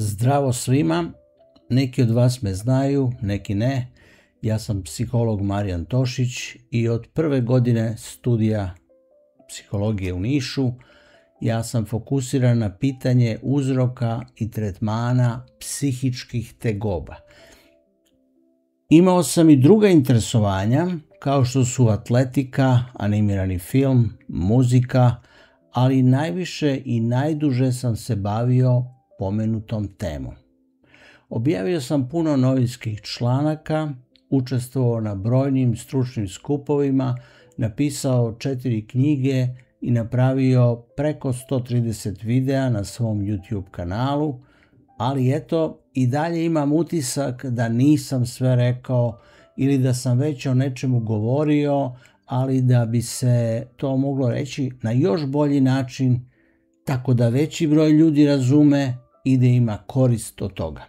Zdravo svima, neki od vas me znaju, neki ne. Ja sam psiholog Marijan Tošić i od prve godine studija psihologije u Nišu ja sam fokusiran na pitanje uzroka i tretmana psihičkih tegoba. Imao sam i druga interesovanja kao što su atletika, animirani film, muzika, ali najviše i najduže sam se bavio pomenutom temom. Objavio sam puno novinskih članaka, učestvovao na brojnim stručnim skupovima, napisao 4 knjige i napravio preko 130 videa na svom YouTube kanalu, ali eto, i dalje imam utisak da nisam sve rekao ili da sam već o nečemu govorio, ali da bi se to moglo reći na još bolji način, tako da veći broj ljudi razume i da ima korist od toga.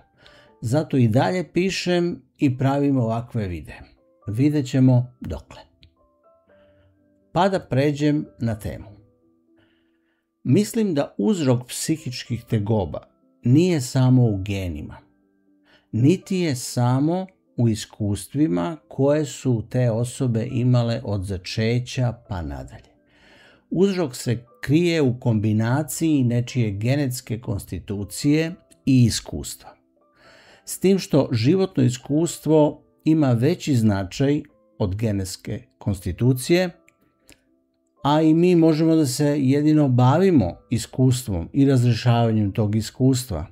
Zato i dalje pišem i pravim ovakve videe. Vidjet ćemo dokle. Pa da pređem na temu. Mislim da uzrok psihičkih tegoba nije samo u genima, niti je samo u iskustvima koje su te osobe imale od začeća pa nadalje. Uzrok se krije u kombinaciji nečije genetske konstitucije i iskustva. S tim što životno iskustvo ima veći značaj od genetske konstitucije, a i mi možemo da se jedino bavimo iskustvom i razrješavanjem tog iskustva.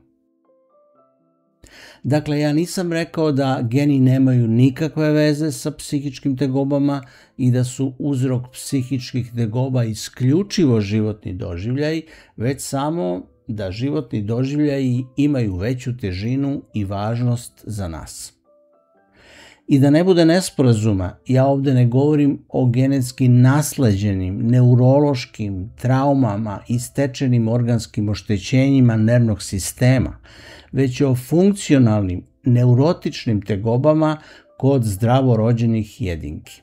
Dakle, ja nisam rekao da geni nemaju nikakve veze sa psihičkim tegobama i da su uzrok psihičkih tegoba isključivo životni doživljaj, već samo da životni doživljaji imaju veću težinu i važnost za nas. I da ne bude nesporazuma, ja ovdje ne govorim o genetski nasleđenim, neurološkim traumama i stečenim organskim oštećenjima nervnog sistema, već o funkcionalnim, neurotičnim tegobama kod zdravorođenih jedinki.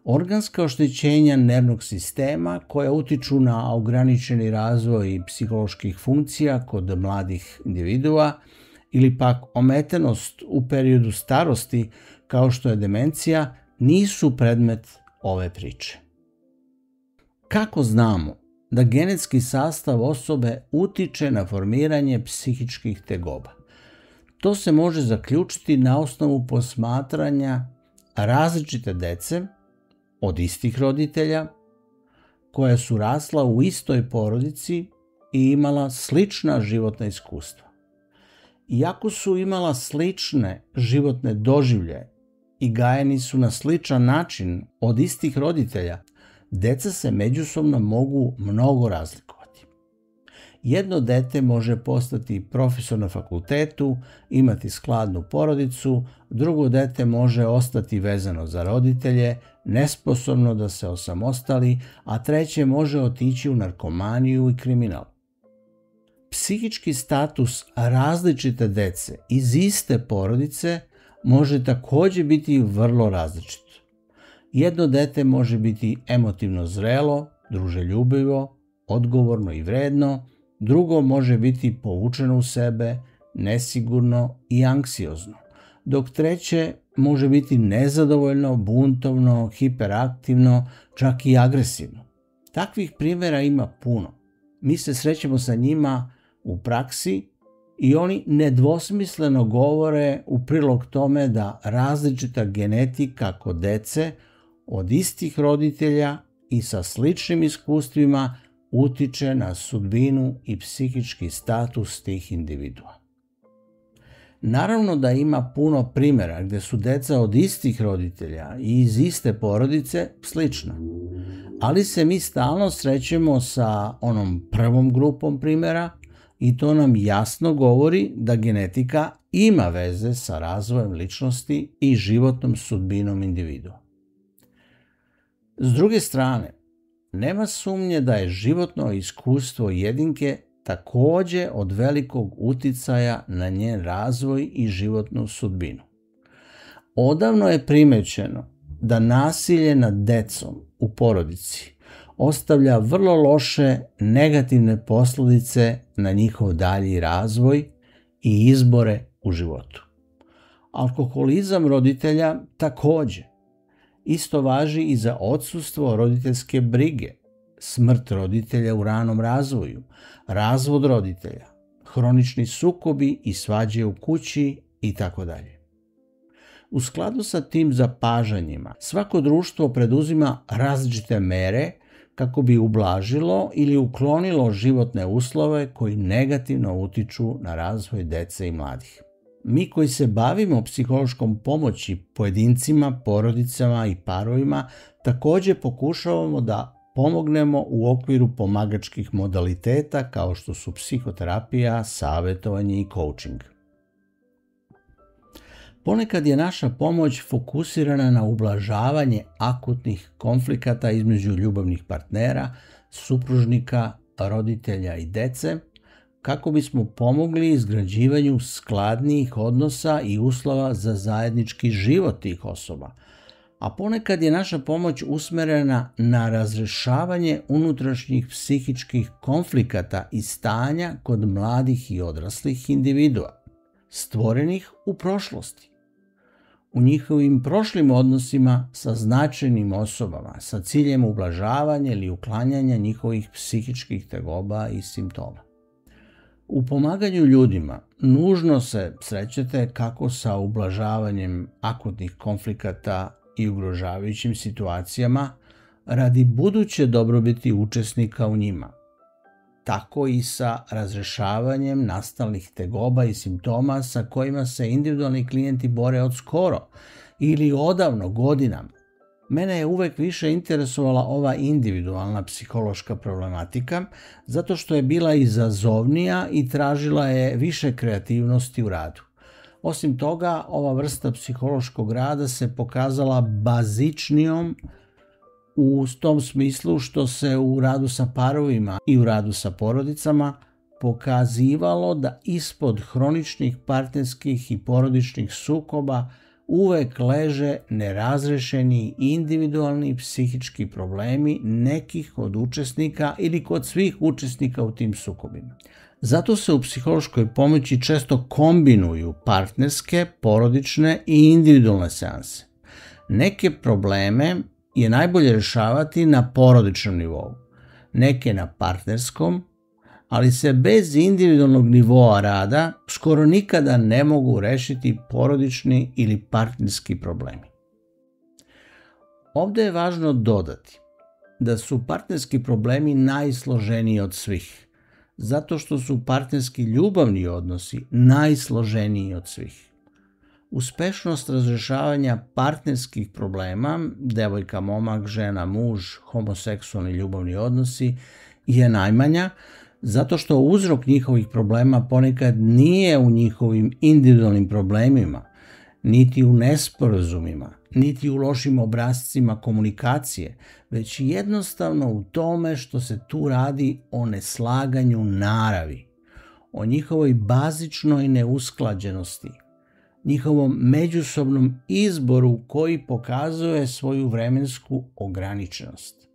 Organska oštećenja nervnog sistema koja utiču na ograničeni razvoj psiholoških funkcija kod mladih individua ili pak ometenost u periodu starosti kao što je demencija nisu predmet ove priče. Kako znamo da genetski sastav osobe utiče na formiranje psihičkih tegoba? To se može zaključiti na osnovu posmatranja različite dece od istih roditelja koja su rasla u istoj porodici i imala slična životna iskustva. Iako su imala slične životne doživljaje i gajeni su na sličan način od istih roditelja, deca se međusobno mogu mnogo razlikovati. Jedno dete može postati profesor na fakultetu, imati skladnu porodicu, drugo dete može ostati vezano za roditelje, nesposobno da se osamostali, a treće može otići u narkomaniju i kriminal. Psihički status različite dece iz iste porodice može također biti vrlo različit. Jedno dete može biti emotivno zrelo, druželjubivo, odgovorno i vredno, drugo može biti povučeno u sebe, nesigurno i anksiozno, dok treće može biti nezadovoljno, buntovno, hiperaktivno, čak i agresivno. Takvih primjera ima puno. Mi se srećemo sa njima u praksi i oni nedvosmisleno govore u prilog tome da različita genetika kod dece od istih roditelja i sa sličnim iskustvima utiče na sudbinu i psihički status tih individua. Naravno da ima puno primjera gdje su deca od istih roditelja i iz iste porodice slična, ali se mi stalno srećemo sa onom prvom grupom primjera i to nam jasno govori da genetika ima veze sa razvojem ličnosti i životnom sudbinom individua. S druge strane, nema sumnje da je životno iskustvo jedinke također od velikog uticaja na njen razvoj i životnu sudbinu. Odavno je primećeno da nasilje nad decom u porodici ostavlja vrlo loše negativne posljedice na njihov dalji razvoj i izbore u životu. Alkoholizam roditelja također. Isto važi i za odsustvo roditeljske brige, smrt roditelja u ranom razvoju, razvod roditelja, hronični sukobi i svađe u kući itd. U skladu sa tim zapažanjima, svako društvo preduzima različite mere kako bi ublažilo ili uklonilo životne uslove koji negativno utiču na razvoj dece i mladih. Mi koji se bavimo psihološkom pomoći pojedincima, porodicama i parovima također pokušavamo da pomognemo u okviru pomagačkih modaliteta kao što su psihoterapija, savjetovanje i coaching. Ponekad je naša pomoć fokusirana na ublažavanje akutnih konflikata između ljubavnih partnera, supružnika, roditelja i dece, kako bismo pomogli izgrađivanju skladnijih odnosa i uslova za zajednički život tih osoba. A ponekad je naša pomoć usmjerena na razrješavanje unutrašnjih psihičkih konflikata i stanja kod mladih i odraslih individua, stvorenih u prošlosti, u njihovim prošlim odnosima sa značajnim osobama, sa ciljem ublažavanja ili uklanjanja njihovih psihičkih tegoba i simptoma. U pomaganju ljudima nužno se srećete kako sa ublažavanjem akutnih konflikata i ugrožavajućim situacijama radi buduće dobrobiti učesnika u njima, tako i sa razrješavanjem nastalih tegoba i simptoma sa kojima se individualni klijenti bore od skoro ili odavno godinama. Mene je uvek više interesovala ova individualna psihološka problematika zato što je bila izazovnija i tražila je više kreativnosti u radu. Osim toga, ova vrsta psihološkog rada se pokazala bazičnijom u tom smislu što se u radu sa parovima i u radu sa porodicama pokazivalo da ispod hroničnih partnerskih i porodičnih sukoba uvek leže nerazrešeni individualni psihički problemi nekih od učesnika ili kod svih učesnika u tim sukobima. Zato se u psihološkoj pomoći često kombinuju partnerske, porodične i individualne seanse. Neke probleme je najbolje rješavati na porodičnom nivou, neke na partnerskom, ali se bez individualnog nivoa rada skoro nikada ne mogu rešiti porodični ili partnerski problemi. Ovdje je važno dodati da su partnerski problemi najsloženiji od svih, zato što su partnerski ljubavni odnosi najsloženiji od svih. Uspešnost razrješavanja partnerskih problema, devojka, momak, žena, muž, homoseksualni ljubavni odnosi, je najmanja, zato što uzrok njihovih problema ponekad nije u njihovim individualnim problemima, niti u nesporazumima, niti u lošim obrascima komunikacije, već jednostavno u tome što se tu radi o neslaganju naravi, o njihovoj bazičnoj neusklađenosti, njihovom međusobnom izboru koji pokazuje svoju vremensku ograničenost.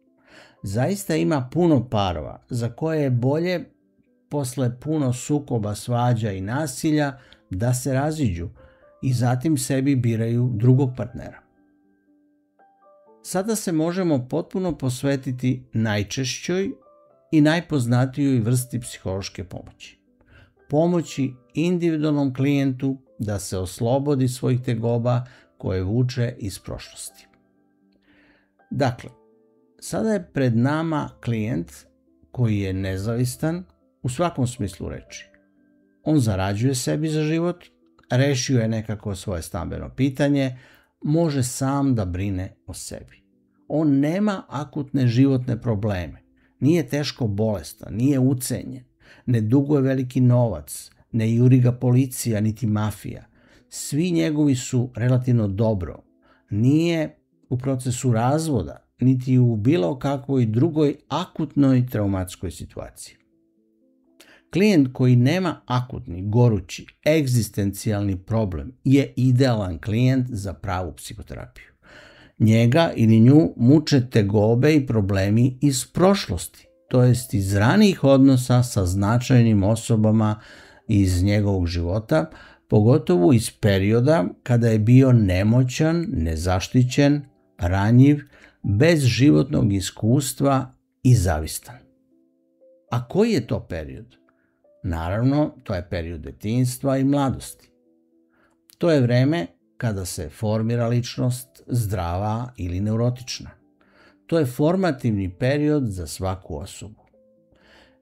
Zaista ima puno parova za koje je bolje posle puno sukoba, svađa i nasilja da se raziđu i zatim sebi biraju drugog partnera. Sada se možemo potpuno posvetiti najčešćoj i najpoznatijoj vrsti psihološke pomoći. Pomoći individualnom klijentu da se oslobodi svojih tegoba koje vuče iz prošlosti. Dakle, sada je pred nama klijent koji je nezavistan u svakom smislu reči. On zarađuje sebi za život, rešio je nekako svoje stambeno pitanje, može sam da brine o sebi. On nema akutne životne probleme, nije teško bolestan, nije ucenjen, ne duguje veliki novac, ne juri ga policija niti mafija. Svi njegovi su relativno dobro, nije u procesu razvoda, niti u bilo kakvoj drugoj akutnoj traumatskoj situaciji. Klijent koji nema akutni, gorući, egzistencijalni problem je idealan klijent za pravu psihoterapiju. Njega ili nju muče tegobe i problemi iz prošlosti, to jest iz ranijih odnosa sa značajnim osobama iz njegovog života, pogotovo iz perioda kada je bio nemoćan, nezaštićen, ranjiv, bez životnog iskustva i zavistan. A koji je to period? Naravno, to je period detinjstva i mladosti. To je vreme kada se formira ličnost, zdrava ili neurotična. To je formativni period za svaku osobu.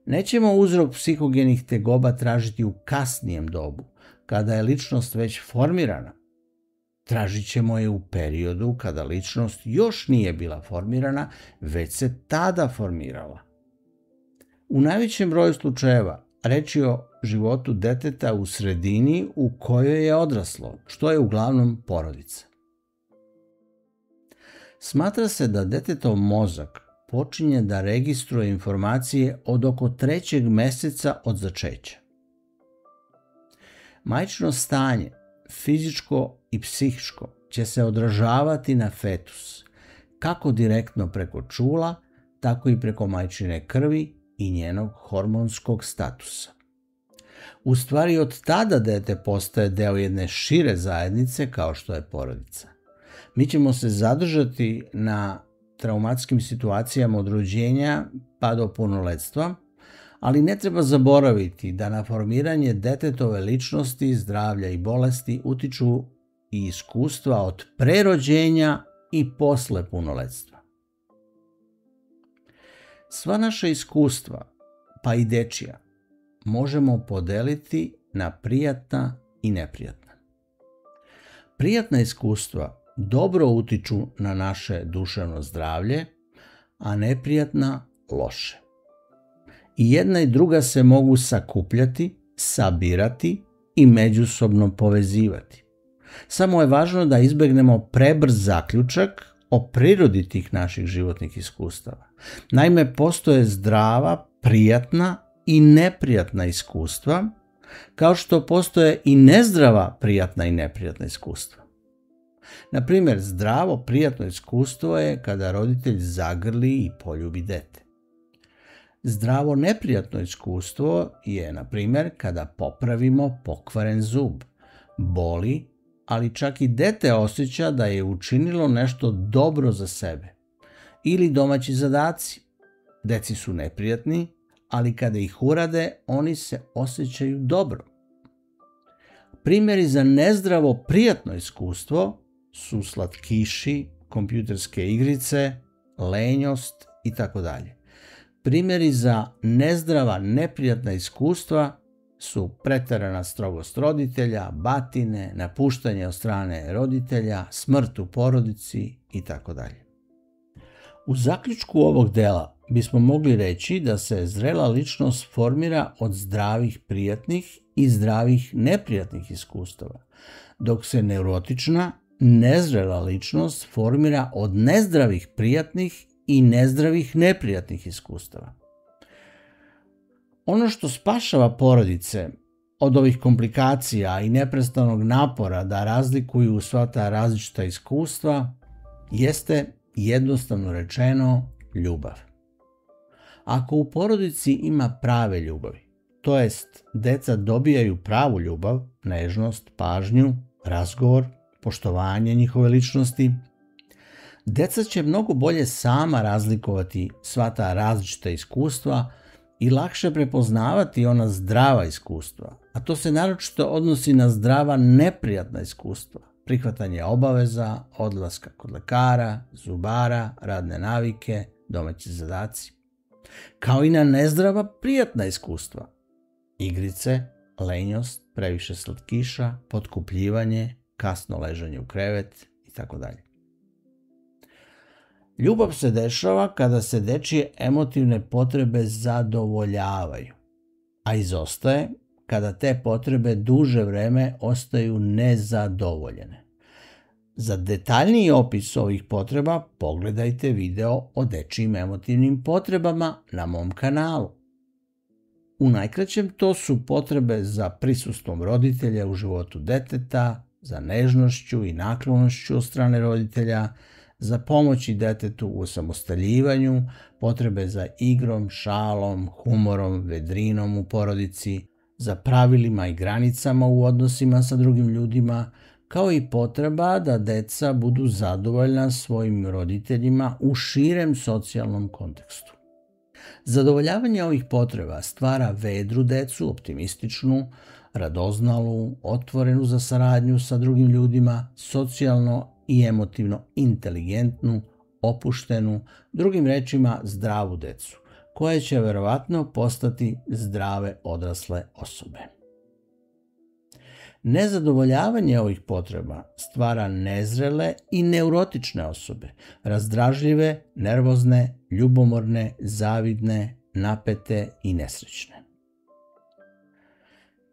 Nećemo uzrok psihogenih tegoba tražiti u kasnijem dobu, kada je ličnost već formirana. Tražit ćemo je u periodu kada ličnost još nije bila formirana, već se tada formirala. U najvećem broju slučajeva reč je o životu deteta u sredini u kojoj je odraslo, što je uglavnom porodica. Smatra se da detetov mozak počinje da registruje informacije od oko 3. meseca od začeća. Majčino stanje, fizičko i psihičko, će se odražavati na fetus, kako direktno preko čula, tako i preko majčine krvi i njenog hormonskog statusa. U stvari, od tada dete postaje deo jedne šire zajednice kao što je porodica. Mi ćemo se zadržati na traumatskim situacijama od rođenja pa do punoletstva, ali ne treba zaboraviti da na formiranje detetove ličnosti, zdravlja i bolesti utiču i iskustva od prerođenja i posle punoletstva. Sva naša iskustva, pa i dečija, možemo podeliti na prijatna i neprijatna. Prijatna iskustva dobro utiču na naše duševno zdravlje, a neprijatna loše. I jedna i druga se mogu sakupljati, sabirati i međusobno povezivati. Samo je važno da izbegnemo prebrz zaključak o prirodi tih naših životnih iskustava. Naime, postoje zdrava, prijatna i neprijatna iskustva, kao što postoje i nezdrava, prijatna i neprijatna iskustva. Na primjer, zdravo, prijatno iskustvo je kada roditelj zagrli i poljubi dete. Zdravo, neprijatno iskustvo je, na primjer, kada popravimo pokvaren zub. Boli, ali čak i dete osjeća da je učinilo nešto dobro za sebe. Ili domaći zadaci. Deci su neprijatni, ali kada ih urade, oni se osjećaju dobro. Primjeri za nezdravo, prijatno iskustvo su slatkiši, kompjuterske igrice, lenjost itd. Primjeri za nezdrava, neprijatna iskustva su preterana strogost roditelja, batine, napuštanje od strane roditelja, smrt u porodici itd. U zaključku ovog dela bismo mogli reći da se zrela ličnost formira od zdravih prijatnih i zdravih neprijatnih iskustava, dok se neurotična, nezrela ličnost formira od nezdravih prijatnih i nezdravih neprijatnih iskustava. Ono što spašava porodice od ovih komplikacija i neprestanog napora da razlikuju sva ta različita iskustva jeste, jednostavno rečeno, ljubav. Ako u porodici ima prave ljubavi, to jest deca dobijaju pravu ljubav, nežnost, pažnju, razgovor, poštovanje njihove ličnosti, deca će mnogo bolje sama razlikovati sva ta različita iskustva i lakše prepoznavati ona zdrava iskustva, a to se naročito odnosi na zdrava neprijatna iskustva, prihvatanje obaveza, odlaska kod lekara, zubara, radne navike, domaći zadaci, kao i na nezdrava prijatna iskustva, igrice, lenjost, previše slatkiša, potkupljivanje, kasno ležanje u krevet itd. Ljubav se dešava kada se dečije emotivne potrebe zadovoljavaju, a izostaje kada te potrebe duže vreme ostaju nezadovoljene. Za detaljniji opis ovih potreba pogledajte video o dečijim emotivnim potrebama na mom kanalu. U najkraćem, to su potrebe za prisustvom roditelja u životu deteta, za nežnošću i naklonošću od strane roditelja, za pomoći detetu u osamostaljivanju, potrebe za igrom, šalom, humorom, vedrinom u porodici, za pravilima i granicama u odnosima sa drugim ljudima, kao i potreba da deca budu zadovoljna svojim roditeljima u širem socijalnom kontekstu. Zadovoljavanje ovih potreba stvara vedru decu, optimističnu, radoznalu, otvorenu za saradnju sa drugim ljudima, socijalno i emotivno inteligentnu, opuštenu, drugim rečima zdravu decu, koje će verovatno postati zdrave odrasle osobe. Nezadovoljavanje ovih potreba stvara nezrele i neurotične osobe, razdražljive, nervozne, ljubomorne, zavidne, napete i nesrećne.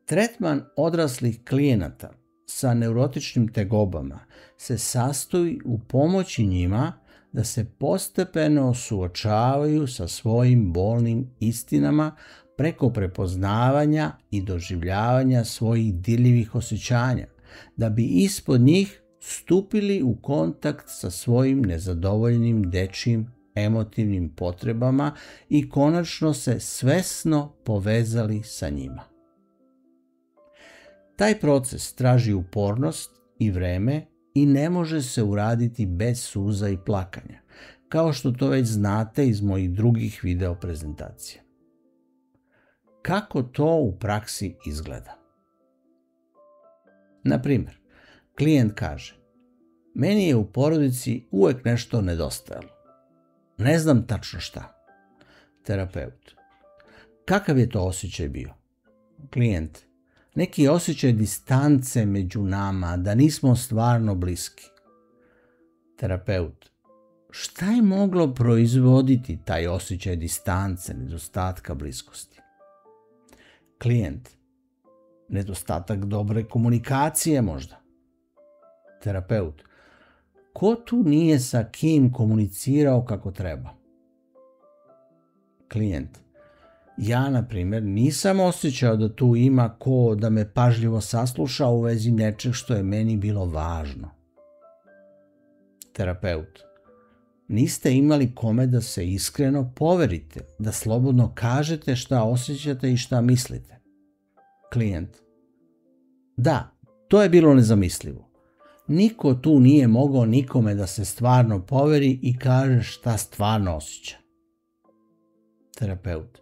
Tretman odraslih klijenata sa neurotičnim tegobama se sastoji u pomoći njima da se postepeno suočavaju sa svojim bolnim istinama preko prepoznavanja i doživljavanja svojih dirljivih osjećanja, da bi ispod njih stupili u kontakt sa svojim nezadovoljnim dečjim emotivnim potrebama i konačno se svesno povezali sa njima. Taj proces traži upornost i vreme i ne može se uraditi bez suza i plakanja, kao što to već znate iz mojih drugih video prezentacija. Kako to u praksi izgleda? Na primjer, klijent kaže: meni je u porodici uvek nešto nedostajalo. Ne znam tačno šta. Terapeut: kakav je to osjećaj bio? Klijent: neki osjećaj distance među nama, da nismo stvarno bliski. Terapeut: šta je moglo proizvoditi taj osjećaj distance, nedostatka bliskosti? Klijent: nedostatak dobre komunikacije možda. Terapeut: ko tu nije sa kim komunicirao kako treba? Klijent: ja, na primjer, nisam osjećao da tu ima ko da me pažljivo sasluša u vezi nečeg što je meni bilo važno. Terapeut: niste imali kome da se iskreno poverite, da slobodno kažete šta osjećate i šta mislite. Klijent: da, to je bilo nezamislivo. Niko tu nije mogao nikome da se stvarno poveri i kaže šta stvarno osjeća. Terapeut: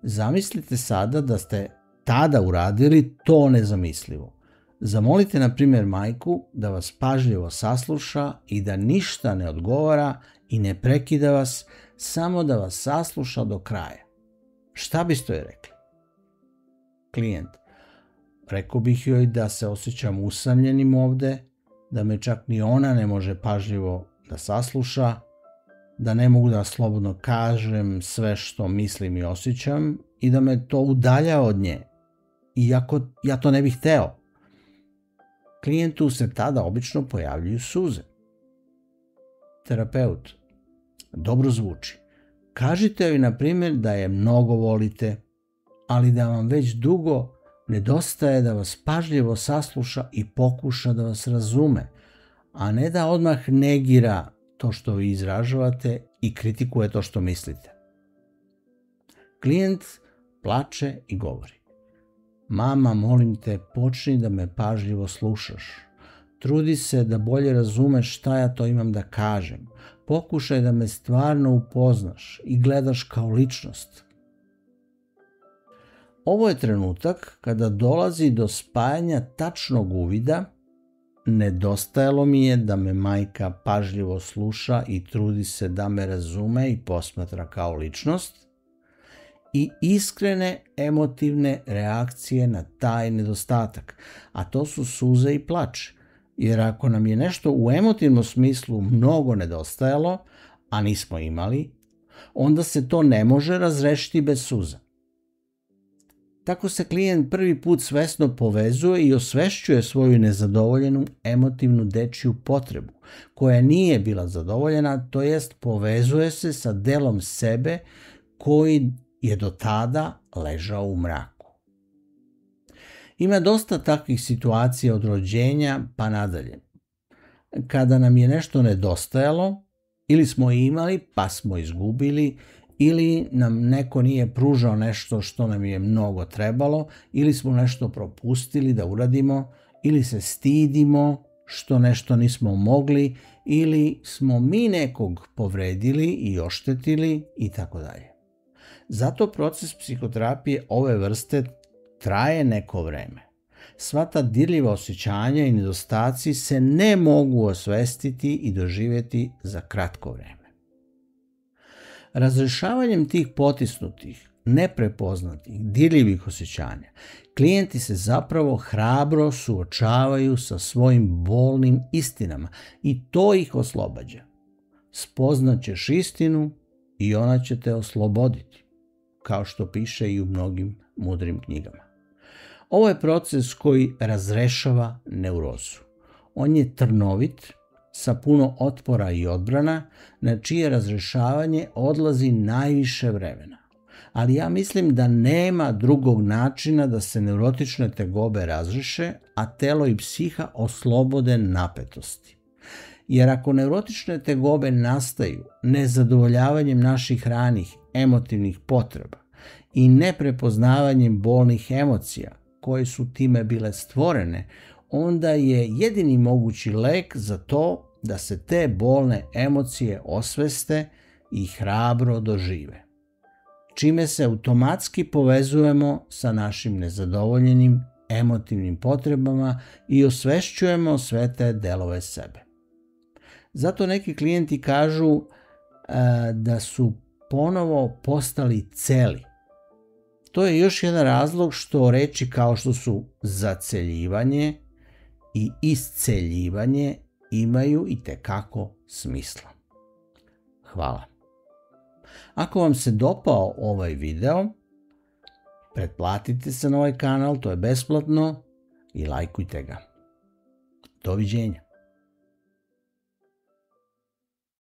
zamislite sada da ste tada uradili to nezamislivo. Zamolite, na primjer, majku da vas pažljivo sasluša i da ništa ne odgovara i ne prekida vas, samo da vas sasluša do kraja. Šta biste joj rekli? Klijent: rekao bih joj da se osjećam usamljenim ovde, da me čak ni ona ne može pažljivo da sasluša, da ne mogu da slobodno kažem sve što mislim i osjećam i da me to udalja od nje, iako ja to ne bih hteo. Klijentu se tada obično pojavljuju suze. Terapeut: dobro zvuči. Kažite joj, na primjer, da je mnogo volite, ali da vam već dugo nedostaje da vas pažljivo sasluša i pokuša da vas razume, a ne da odmah negira to što vi izražavate i kritikuje to što mislite. Klijent plače i govori: mama, molim te, počni da me pažljivo slušaš. Trudi se da bolje razumeš šta ja to imam da kažem. Pokušaj da me stvarno upoznaš i gledaš kao ličnost. Ovo je trenutak kada dolazi do spajanja tačnog uvida. Nedostajalo mi je da me majka pažljivo sluša i trudi se da me razume i posmatra kao ličnost, i iskrene emotivne reakcije na taj nedostatak, a to su suze i plač. Jer ako nam je nešto u emotivnom smislu mnogo nedostajalo, a nismo imali, onda se to ne može razrešiti bez suza. Tako se klijent prvi put svesno povezuje i osvešćuje svoju nezadovoljenu emotivnu dečju potrebu, koja nije bila zadovoljena, to jest povezuje se sa delom sebe koji je do tada ležao u mraku. Ima dosta takvih situacija od rođenja pa nadalje. Kada nam je nešto nedostajalo, ili smo imali pa smo izgubili, ili nam neko nije pružao nešto što nam je mnogo trebalo, ili smo nešto propustili da uradimo, ili se stidimo što nešto nismo mogli, ili smo mi nekog povredili i oštetili i tako dalje. Zato proces psihoterapije ove vrste traje neko vreme. Sva ta dirljiva osjećanja i nedostaci se ne mogu osvestiti i doživjeti za kratko vreme. Razrešavanjem tih potisnutih, neprepoznatih, dirljivih osjećanja, klijenti se zapravo hrabro suočavaju sa svojim bolnim istinama i to ih oslobađa. Spoznaćeš istinu i ona će te osloboditi, kao što piše i u mnogim mudrim knjigama. Ovo je proces koji razrešava neurozu. On je trnovit, sa puno otpora i odbrana, na čije razrešavanje odlazi najviše vremena. Ali ja mislim da nema drugog načina da se neurotične tegobe razreše, a telo i psiha oslobode napetosti. Jer ako neurotične tegobe nastaju nezadovoljavanjem naših ranih emotivnih potreba i neprepoznavanjem bolnih emocija koje su time bile stvorene, onda je jedini mogući lek za to da se te bolne emocije osveste i hrabro dožive, čime se automatski povezujemo sa našim nezadovoljenim emotivnim potrebama i osvešćujemo sve te delove sebe. Zato neki klijenti kažu da su ponovo postali celi. To je još jedan razlog što reči kao što su zaceljivanje i isceljivanje imaju itekako smisla. Hvala. Ako vam se dopao ovaj video, pretplatite se na ovaj kanal, to je besplatno, i lajkujte ga. Doviđenja.